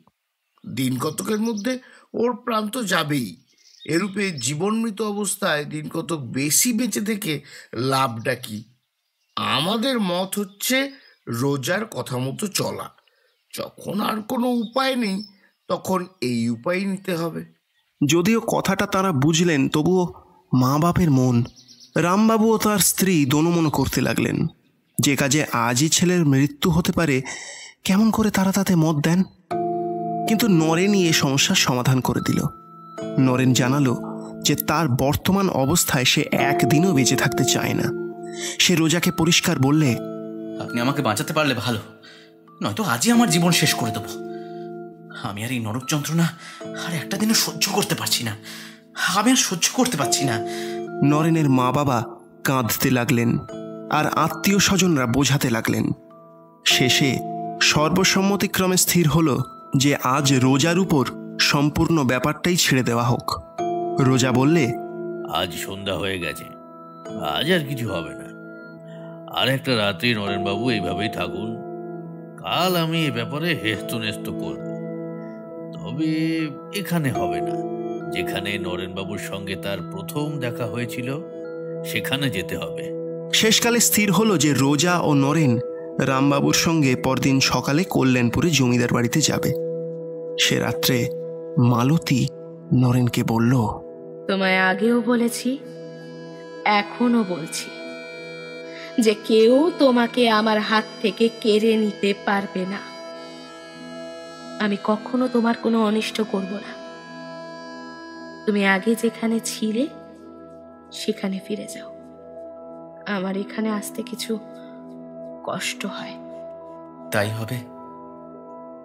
দিন কতকের মধ্যে ওর প্রাণ তো যাবেই। এরূপে জীবনমৃত অবস্থায় দিন কতক বেশি বেঁচে থেকে লাভটা কি? আমাদের মত হচ্ছে রোজার কথা মতো চলা। যখন আর কোনো উপায় নেই তখন এই উপায় নিতে হবে। যদিও কথাটা তারা বুঝলেন, তবুও মা বাপের মন। রামবাবু ও তার স্ত্রী দোনোমনো করতে লাগলেন। যে কাজে আজই ছেলের মৃত্যু হতে পারে, কেমন করে তারা তাতে মত দেন? কিন্তু নরেনই এ সমস্যার সমাধান করে দিল। নরেন জানালো যে তার বর্তমান অবস্থায় সে একদিনও বেঁচে থাকতে চায় না। সে রোজাকে পরিষ্কার বললে, আপনি আমাকে বাঁচাতে পারলে ভালো, নয়তো আজই আমার জীবন শেষ করে দেব। আমি আর এই নরক যন্ত্রণা আর একটা দিনও সহ্য করতে পারছি না। আমি আর সহ্য করতে পারছি না। নরেনের মা বাবা কাঁদতে লাগলেন আর আত্মীয় স্বজনরা বোঝাতে লাগলেন। শেষে সর্বসম্মতিক্রমে স্থির হলো যে আজ রোজার উপর সম্পূর্ণ ব্যাপারটাই ছেড়ে দেওয়া হোক। রোজা বললে, আজ সন্ধ্যা হয়ে গেছে, আজ আর কিছু হবে না। আর একটা রাত্রি নরেনবাবু এইভাবেই থাকুন। কাল আমি এ ব্যাপারে হেস্ত নেস্ত করব, তবে এখানে হবে না। যেখানে নরেনবাবুর সঙ্গে তার প্রথম দেখা হয়েছিল সেখানে যেতে হবে। শেষকালে স্থির হলো যে রোজা ও নরেন রামবাবুর সঙ্গে পরদিন সকালে কল্যাণপুরে জমিদার বাড়িতে যাবে। সে রাত্রে মালতী নরেনকে বলল, তোমায় আগেও বলেছি, এখনো বলছি যে কেউ তোমাকে আমার হাত থেকে কেড়ে নিতে পারবে না। আমি কখনো তোমার কোনো অনিষ্ট করব না। তুমি আগে যেখানে ছিলে সেখানে ফিরে যাও। আমার এখানে আসতে কিছু কষ্ট হয়। তাই হবে,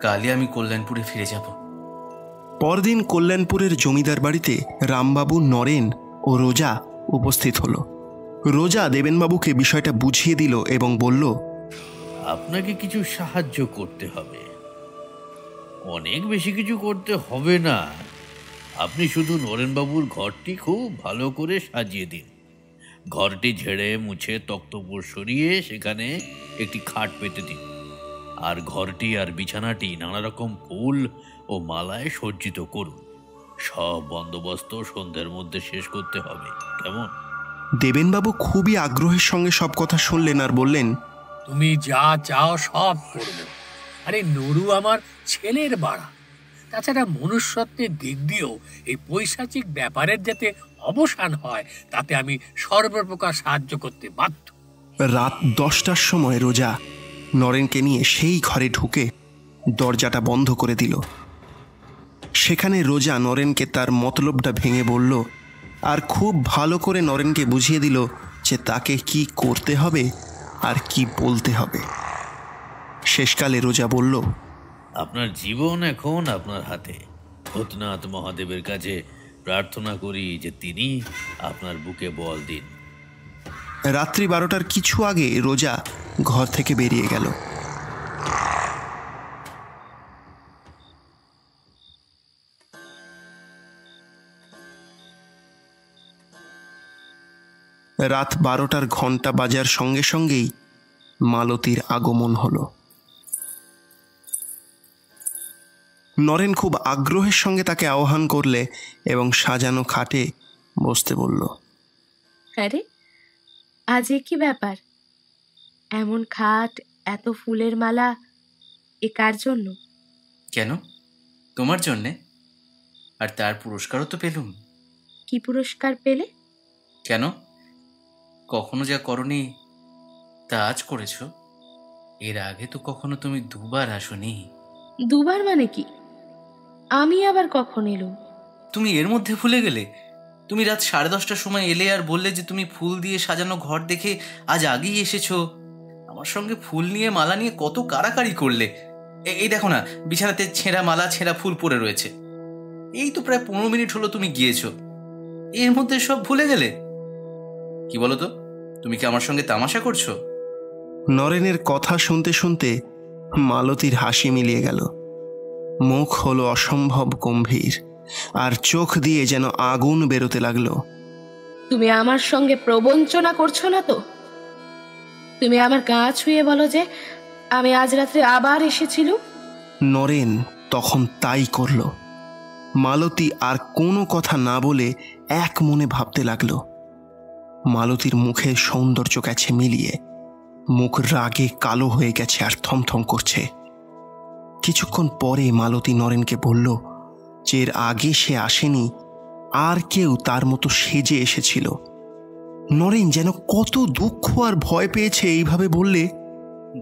কালই আমি কল্যাণপুরে ফিরে যাব। পরদিন কল্যাণপুরের জমিদার বাড়িতে রামবাবু, নরেন ও রোজা উপস্থিত হলো। রোজা দেবেনবাবুকে বিষয়টা বুঝিয়ে দিল এবং বলল, আপনাকে কিছু সাহায্য করতে হবে। অনেক বেশি কিছু করতে হবে না। আপনি শুধু নরেনবাবুর ঘরটি খুব ভালো করে সাজিয়ে দিন। ঘরটি ঝেড়ে মুছে তক্তপোষ সরিয়ে সেখানে একটি খাট পেতে দিন। আর ঘরটি আর বিছানাটি নানা রকম ফুল ও মালায় সজ্জিত করুন। সব বন্দোবস্ত সন্ধ্যের মধ্যে শেষ করতে হবে, কেমন? দেবেনবাবু খুবই আগ্রহের সঙ্গে সব কথা শুনলেন আর বললেন, তুমি যা চাও সব করবো। আরে নুরু আমার ছেলের বাড়া, তাছাড়া মনুষ্যত্বের দিক দিয়েও এই পৈশাচিক ব্যাপারের যাতে অবসান হয় তাতে আমি সর্বপ্রকার সাহায্য করতে বাধ্য। রাত 10টার সময় রোজা নরেনকে নিয়ে সেই ঘরে ঢুকে দরজাটা বন্ধ করে দিল। সেখানে রোজা নরেনকে তার মতলবটা ভেঙে বলল আর খুব ভালো করে নরেনকে বুঝিয়ে দিল যে তাকে কি করতে হবে আর কি বলতে হবে। শেষকালে রোজা বলল, আপনার জীবন এখন আপনার হাতে। ভূতনাথ মহাদেবের কাছে প্রার্থনা করি যে তিনি আপনার বুকে বল দিন। রাত্রি 12টার কিছু আগে রোজা ঘর থেকে বেরিয়ে গেল। রাত 12টার ঘন্টা বাজার সঙ্গে সঙ্গেই মালতীর আগমন হলো। নরেন খুব আগ্রহের সঙ্গে তাকে আহ্বান করলে এবং সাজানো খাটে বসতে বলল। আরে আজ কি ব্যাপার? এমন খাট, এত ফুলের মালা, এ কার জন্য? কেন? তোমার জন্যে। আর তার পুরস্কারও তো পেলুম। কি পুরস্কার পেলে? কেন, কখনো যা করনি তা আজ করেছ। এর আগে তো কখনো তুমি 2 বার আসনি। 2 বার মানে কি? আমি আবার কখন এলুম? তুমি এর মধ্যে ভুলে গেলে? তুমি রাত 10:30টার সময় এলে আর বললে যে তুমি ফুল দিয়ে সাজানো ঘর দেখে আজ আগেই এসেছো। আমার সঙ্গে ফুল নিয়ে মালা নিয়ে কত কাড়াকাড়ি করলে। এই দেখো না, বিছানাতে ছেঁড়া মালা, ছেঁড়া ফুল পড়ে রয়েছে। এই তো প্রায় 15 মিনিট হলো তুমি গিয়েছো, এর মধ্যে সব ভুলে গেলে? কি বলো তো, তুমি কি আমার সঙ্গে তামাশা করছো? নরেনের কথা শুনতে শুনতে মালতীর হাসি মিলিয়ে গেল। মুখ হলো অসম্ভব গম্ভীর আর চোখ দিয়ে যেন আগুন বেরোতে লাগলো। তুমি আমার সঙ্গে প্রবঞ্চনা করছো না তো? তুমি আমার গা ছুঁয়ে বলো যে আমি আজ রাত্রে আবার এসেছিল। নরেন তখন তাই করল। মালতী আর কোনো কথা না বলে এক মনে ভাবতে লাগলো। মালতীর মুখে সৌন্দর্য গেছে মিলিয়ে, মুখ রাগে কালো হয়ে গেছে আর থমথম করছে। কিছুক্ষণ পরে মালতী নরেনকে বলল যে এর আগে সে আসেনি, আর কেউ তার মতো সেজে এসেছিল। নরেন যেন কত দুঃখ আর ভয় পেয়েছে এইভাবে বললে,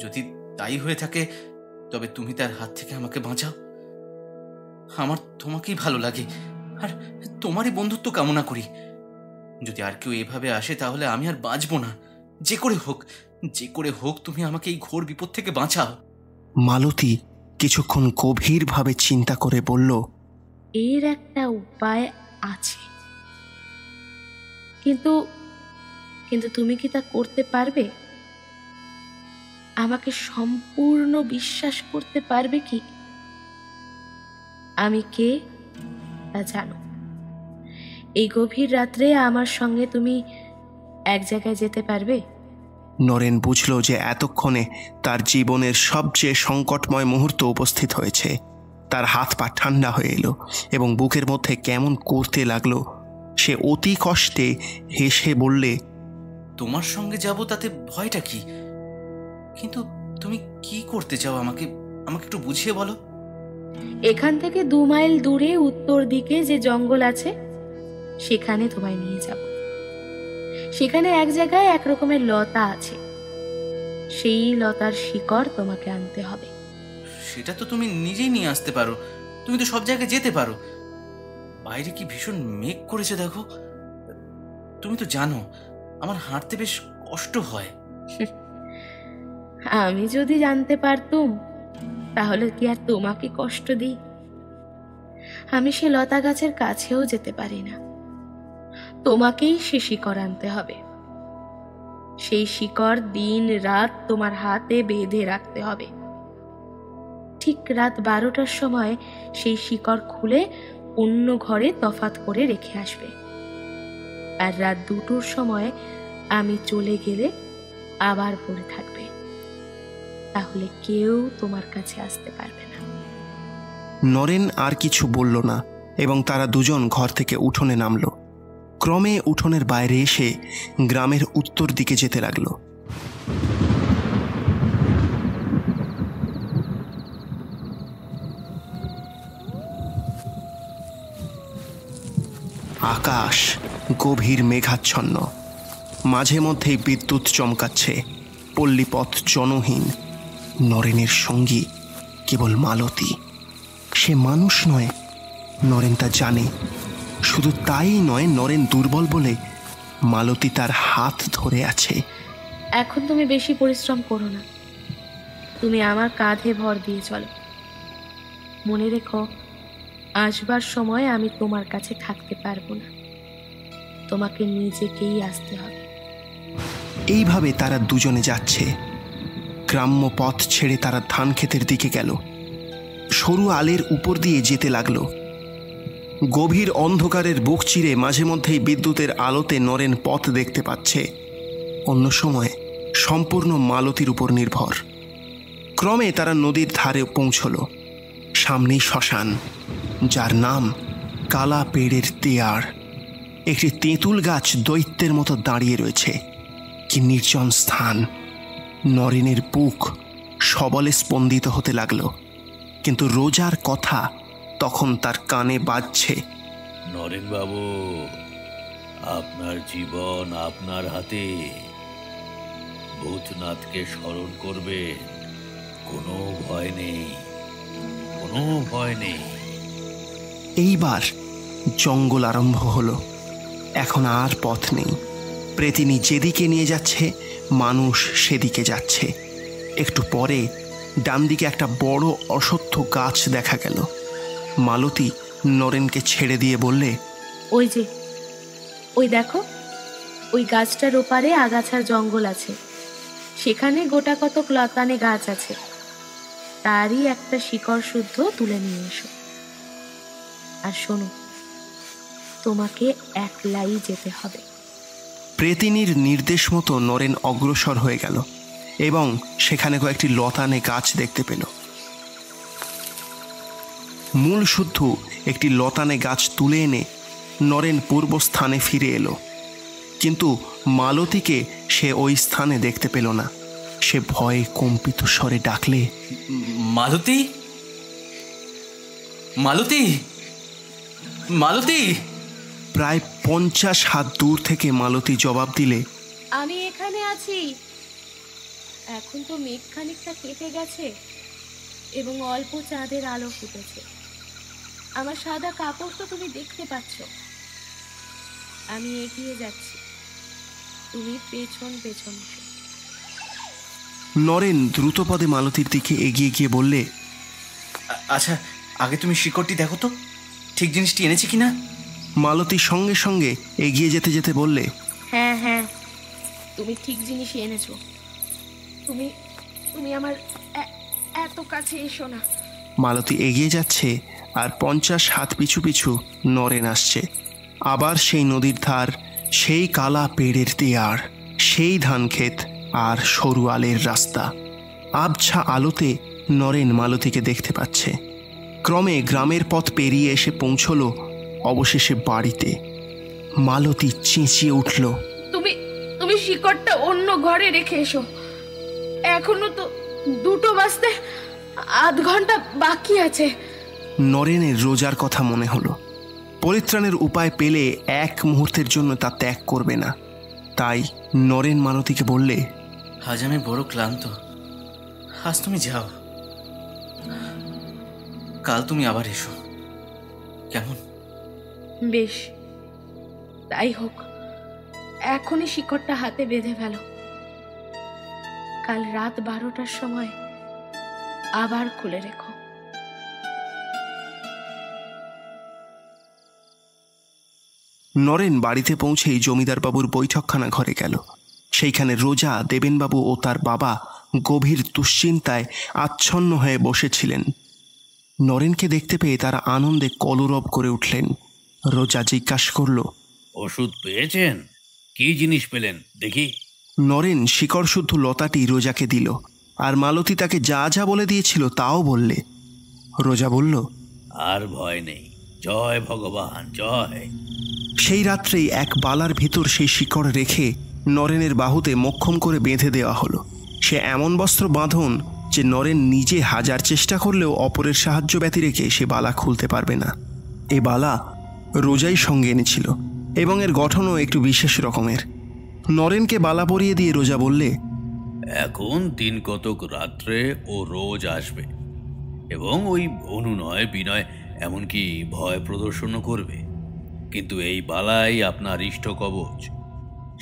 যদি তাই হয়ে থাকে তবে তুমি তার হাত থেকে আমাকে বাঁচাও। আমার তোমাকেই ভালো লাগে আর তোমারই বন্ধুত্ব কামনা করি। যদি আর কেউ এভাবে আসে তাহলে আমি আর বাঁচবো না। যে করে হোক তুমি আমাকে এই ঘোর বিপদ থেকে বাঁচাও। মালতী কিছুক্ষণ গভীরভাবে চিন্তা করে বলল, এর একটা উপায় আছে, কিন্তু তুমি কি তা করতে পারবে? আমাকে সম্পূর্ণ বিশ্বাস করতে পারবে কি? আমি কে তা জানো। এই গভীর রাত্রে আমার সঙ্গে তুমি এক জায়গায় যেতে পারবে? নরেন বুঝল যে এতক্ষণে তার জীবনের সবচেয়ে সংকটময় মুহূর্ত উপস্থিত হয়েছে। তার হাত পা ঠান্ডা হয়ে এলো এবং বুকের মধ্যে কেমন করতে লাগলো। সে অতি কষ্টে হেসে বললে, তোমার সঙ্গে যাব তাতে ভয়টা কি? কিন্তু তুমি কি করতে চাও আমাকে একটু বুঝিয়ে বলো। এখান থেকে 2 মাইল দূরে উত্তর দিকে যে জঙ্গল আছে সেখানে তোমায় নিয়ে যাব। সেখানে এক জায়গায় এক রকমের লতা আছে, সেই লতার শিকড় তোমাকে আনতে হবে। সেটা তো তুমি নিজেই নিয়ে আসতে পারো, তুমি তো সব জায়গায় যেতে পারো। বাইরে কি ভীষণ মেঘ করেছে দেখো। তুমি তো জানো আমার হাঁটতে বেশ কষ্ট হয়। আমি যদি জানতে পারতুম তাহলে কি আর তোমাকে কষ্ট দিই? আমি সে লতা গাছের কাছেও যেতে পারি না। তোমাকেই সে শিকড় আনতে হবে। সেই শিকড় দিন রাত তোমার হাতে বেঁধে রাখতে হবে। ঠিক রাত 12টার সময় সেই শিকড় খুলে অন্য ঘরে তফাৎ করে রেখে আসবে। আর রাত 2টোর সময় আমি চলে গেলে আবার পড়ে থাকবে। তাহলে কেউ তোমার কাছে আসতে পারবে না। নরেন আর কিছু বলল না এবং তারা দুজন ঘর থেকে উঠোনে নামল। ক্রমে উঠোনের বাইরে এসে গ্রামের উত্তর দিকে যেতে লাগলো। আকাশ গভীর মেঘাচ্ছন্ন, মাঝে মধ্যেই বিদ্যুৎ চমকাচ্ছে। পল্লীপথ জনহীন। নরেনের সঙ্গী কেবল মালতী। সে মানুষ নয়, নরেন তা জানে। শুধু তাই নয়, নরেন দুর্বল বলে মালতী তার হাত ধরে আছে। এখন তুমি বেশি পরিশ্রম করো না, তুমি আমার কাঁধে ভর দিয়ে চলো। মনে রেখো, আসবার সময় আমি তোমার কাছে থাকতে পারবো না, তোমাকে নিজেকেই আসতে হবে। এইভাবে তারা দুজনে যাচ্ছে। গ্রাম্য পথ ছেড়ে তারা ধান ক্ষেতের দিকে গেল। সরু আলের উপর দিয়ে যেতে লাগলো। গভীর অন্ধকারের বুক চিরে মাঝে মধ্যেই বিদ্যুতের আলোতে নরেন পথ দেখতে পাচ্ছে। অন্য সময় সম্পূর্ণ মালতীর উপর নির্ভর। ক্রমে তারা নদীর ধারে পৌঁছল। সামনেই শ্মশান, যার নাম কালা পেড়ের দেয়ার। একটি তেঁতুল গাছ দৈত্যের মতো দাঁড়িয়ে রয়েছে। কি নির্জন স্থান! নরেনের বুক সবলে স্পন্দিত হতে লাগল, কিন্তু রোজার কথা তখন তার কানে বাজছে। নরেন বাবু, আপনার জীবন আপনার হাতে। ভূতনাথকে স্মরণ করবে, কোনো ভয় নেই, কোনো ভয় নেই। এইবার জঙ্গল আরম্ভ হলো। এখন আর পথ নেই। প্রেতিনী যেদিকে নিয়ে যাচ্ছে, মানুষ সেদিকে যাচ্ছে। একটু পরে ডান দিকে একটা বড় অশ্বত্থ গাছ দেখা গেল। মালতী নরেনকে ছেড়ে দিয়ে বললে, ওই যে, ওই দেখো, ওই গাছটার ওপারে আগাছার জঙ্গল আছে। সেখানে গোটা কতক লতানে গাছ আছে, তারই একটা শিকড় শুদ্ধ তুলে নিয়ে এসো। আর শোনো, তোমাকে একলাই যেতে হবে। প্রেতিনীর নির্দেশ মতো নরেন অগ্রসর হয়ে গেল এবং সেখানে কয়েকটি লতানে গাছ দেখতে পেল। মূল শুদ্ধ একটি লতানে গাছ তুলে এনে নরেন পূর্বস্থানে ফিরে এলো, কিন্তু মালতীকে সে ওই স্থানে দেখতে পেল না। সে ভয়ে কম্পিত স্বরে ডাকলে, মালতী, মালতী, মালতী। প্রায় 50 হাত দূর থেকে মালতী জবাব দিলে, আমি এখানে আছি। এখন তো মেঘ খানিকটা কেটে গেছে এবং অল্প চাঁদের আলো ফুটেছে। আমার সাদা কাপড় তো তুমি দেখতে পাচ্ছ। আমি এগিয়ে যাচ্ছি, তুমি পেছন পেছন এসো। নরেন দ্রুতপদে মালতীর দিকে এগিয়ে গিয়ে বললে, আচ্ছা, আগে তুমি শিকড়টি দেখো তো, ঠিক জিনিসটি এনেছি কিনা। মালতী সঙ্গে সঙ্গে এগিয়ে যেতে যেতে বললে, হ্যাঁ হ্যাঁ, তুমি ঠিক জিনিসই এনেছো। তুমি তুমি আমার এত কাছে এসো না। মালতী এগিয়ে যাচ্ছে আর 50 হাত পিছু পিছু নরেন আসছে। আবার সেই নদীর ধার, সেই কালা পেড়ের দেয়ার, সেই ধান ক্ষেত আর সরু আলের রাস্তা। আবছা আলোতে নরেন মালতীকে দেখতে পাচ্ছে। ক্রমে গ্রামের পথ পেরিয়ে এসে পৌঁছল অবশেষে বাড়িতে। মালতী চেঁচিয়ে উঠল, তুমি তুমি শিকড়টা অন্য ঘরে রেখে এসো। এখনো তো 2টো বাজতে আধ ঘন্টা বাকি আছে। নরেনের রোজার কথা মনে হলো। পরিত্রাণের উপায় পেলে এক মুহূর্তের জন্য তা ত্যাগ করবে না। তাই নরেন মালতীকে বললে, আজ আমি বড় ক্লান্ত, আজ তুমি যাও, কাল তুমি আবার এসো, কেমন? বেশ, তাই হোক। এখনই শিকড়টা হাতে বেঁধে ফেলো। কাল রাত 12টার সময় আবার খুলে রেখো। নরেন বাড়িতে পৌঁছেই জমিদার বাবুর বৈঠকখানা ঘরে গেল। সেইখানে রোজা, দেবেনবাবু ও তার বাবা গভীর দুশ্চিন্তায় আচ্ছন্ন হয়ে বসেছিলেন। নরেনকে দেখতে পেয়ে তারা আনন্দে কলরব করে উঠলেন। রোজা জিজ্ঞাসা করল, ওষুধ পেয়েছেন? কি জিনিস পেলেন দেখি? নরেন শিকড় শুদ্ধ লতাটি রোজাকে দিল। আর মালতী তাকে যা যা বলে দিয়েছিল তাও বললে। রোজা বলল, আর ভয় নেই, জয় ভগবান জয়। সেই রাত্রেই এক বালার ভিতর সেই শিকড় রেখে নরেনের বাহুতে মোক্ষম করে বেঁধে দেওয়া হলো। সে এমন বস্ত্র বাঁধন যে নরেন নিজে হাজার চেষ্টা করলেও অপরের সাহায্য ব্যতি রেখে সে বালা খুলতে পারবে না। এ বালা রোজাই সঙ্গে এনেছিল এবং এর গঠনও একটু বিশেষ রকমের। নরেনকে বালা পরিয়ে দিয়ে রোজা বললে, এখন দিন কতক রাত্রে ও রোজ আসবে এবং ওই অনুনয় বিনয় এমনকি ভয় প্রদর্শনও করবে, কিন্তু এই বালাই আপনার ইষ্ট কবচ।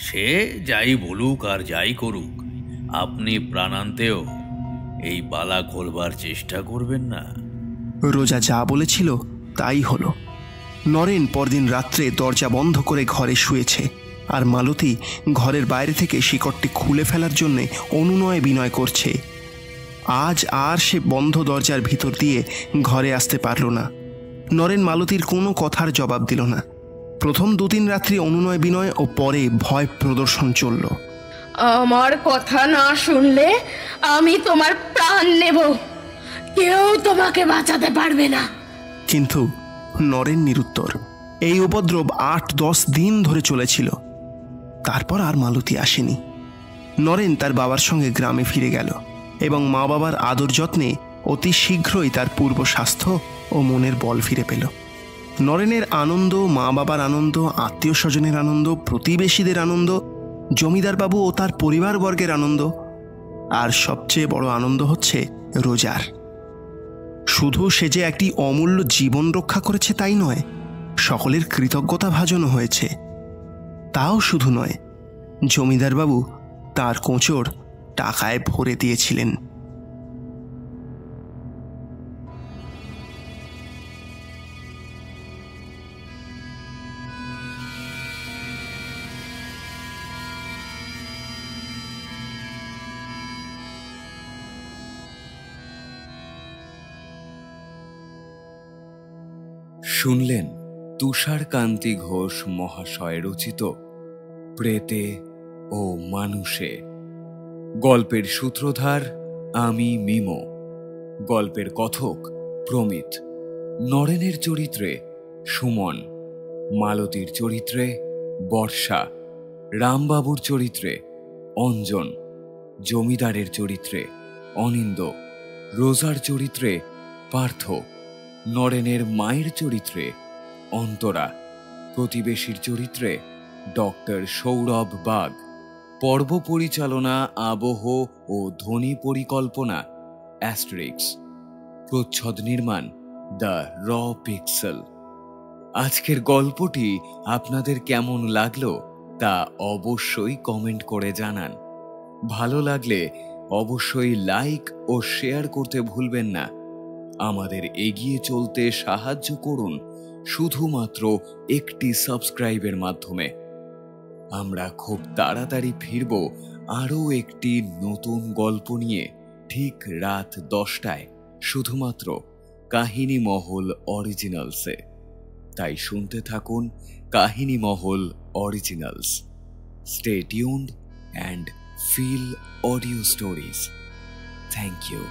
সে যাই বলুক আর যাই করুক, আপনি প্রাণান্তেও এই বালা খোলবার চেষ্টা করবেন না। রোজা যা বলেছিল তাই হলো। নরেন পরদিন রাত্রে দরজা বন্ধ করে ঘরে শুয়েছে, আর মালতী ঘরের বাইরে থেকে শিকড়টি খুলে ফেলার জন্যে অনুনয় বিনয় করছে। আজ আর সে বন্ধ দরজার ভিতর দিয়ে ঘরে আসতে পারল না। নরেন মালতীর কোনো কথার জবাব দিল না। প্রথম 2-3 রাত্রি অনুনয় বিনয় ও পরে ভয় প্রদর্শন চলল। আমার কথা না শুনলে আমি তোমার প্রাণ নেব, কেউ তোমাকে বাঁচাতে পারবে না। কিন্তু নরেন নিরুত্তর। এই উপদ্রব 8-10 দিন ধরে চলেছিল। তারপর আর মালতী আসেনি। নরেন তার বাবার সঙ্গে গ্রামে ফিরে গেল এবং মা বাবার আদর যত্নে অতি শীঘ্রই তার পূর্ব স্বাস্থ্য ও মনের বল ফিরে পেল। নরেনের আনন্দ, মা বাবার আনন্দ, আত্মীয় স্বজনের আনন্দ, প্রতিবেশীদের আনন্দ, জমিদারবাবু ও তার পরিবারবর্গের আনন্দ, আর সবচেয়ে বড় আনন্দ হচ্ছে রোজার। শুধু সে যে একটি অমূল্য জীবন রক্ষা করেছে তাই নয়, সকলের কৃতজ্ঞতা ভাজনও হয়েছে। তাও শুধু নয়, জমিদারবাবু তার কোঁচড় টাকায় ভরে দিয়েছিলেন। শুনলেন তুষারকান্তি ঘোষ মহাশয় রচিত প্রেতে ও মানুষে। গল্পের সূত্রধার আমি মিমো, গল্পের কথক প্রমিত, নরেনের চরিত্রে সুমন, মালতীর চরিত্রে বর্ষা, রামবাবুর চরিত্রে অঞ্জন, জমিদারের চরিত্রে অনিন্দ, রোজার চরিত্রে পার্থ, নরেনের মায়ের চরিত্রে অন্তরা, প্রতিবেশীর চরিত্রে ডক্টর সৌরভ বাগ, পর্ব পরিচালনা, আবহ ও ধ্বনি পরিকল্পনা অ্যাস্টেরিক্স, প্রচ্ছদ নির্মাণ দ্য র পিক্সেল। আজকের গল্পটি আপনাদের কেমন লাগলো তা অবশ্যই কমেন্ট করে জানান। ভালো লাগলে অবশ্যই লাইক ও শেয়ার করতে ভুলবেন না। আমাদের এগিয়ে চলতে সাহায্য করুন শুধুমাত্র একটি সাবস্ক্রাইবের মাধ্যমে। আমরা খুব তাড়াতাড়ি ফিরব আরও একটি নতুন গল্প নিয়ে, ঠিক রাত 10টায়, শুধুমাত্র কাহিনী মহল অরিজিনালসে। তাই শুনতে থাকুন Kahini Mahal originals. Stay tuned and feel audio stories. Thank you.